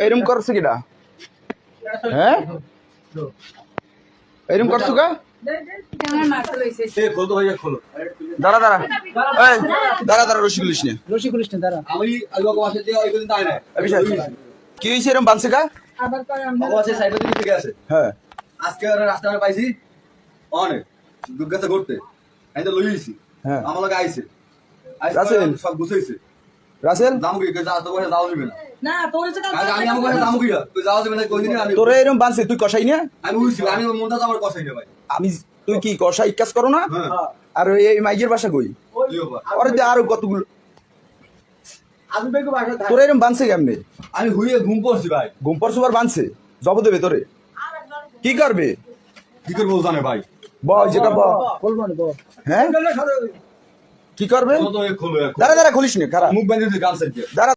এরম করছে কিটা হ্যাঁ এরম করছো কা দাঁড়া দাঁড়া দাঁড়া দাঁড়া রশি খুলিস না দাঁড়া কি হয়েছে এরম বানছে কা হ্যাঁ আজকে রাস্তা পাইছি অনেক দুর্গাতে ঘুরতে আমি তো লইছি হ্যাঁ আমার লোক আইছে রাসেল সব গুছাইছে রাসেল দামু কি তো বসে দাও দিবে না না তোর কাছে আমি আমার কাছে দামু কি তুই যাও দিবে না কইদিন আমি তোরে এরম বানছে তুই কষাই না আমি বুঝছি আমি মনটা তো আমার কষাই না ভাই আমি তুই কি কষাই কাজ করো না হ্যাঁ আর এই মাইকের বাসা কই ওরে দে আরো কতগুলো আমি বেগু বাসা তোরে এরম বানছে কেমনে আমি হুইয়ে ঘুম পড়ছি ভাই ঘুম পরশু বার বানছে জব দেবে তোরে কি করবে কি করবো জানে ভাই ব যেটা ব বলবো না বল হ্যাঁ কি করবে তো খোলো দাঁড়া দাঁড়া খুলিস না খারাপ মুখ বাঁধিয়ে গান সাইড দাঁড়া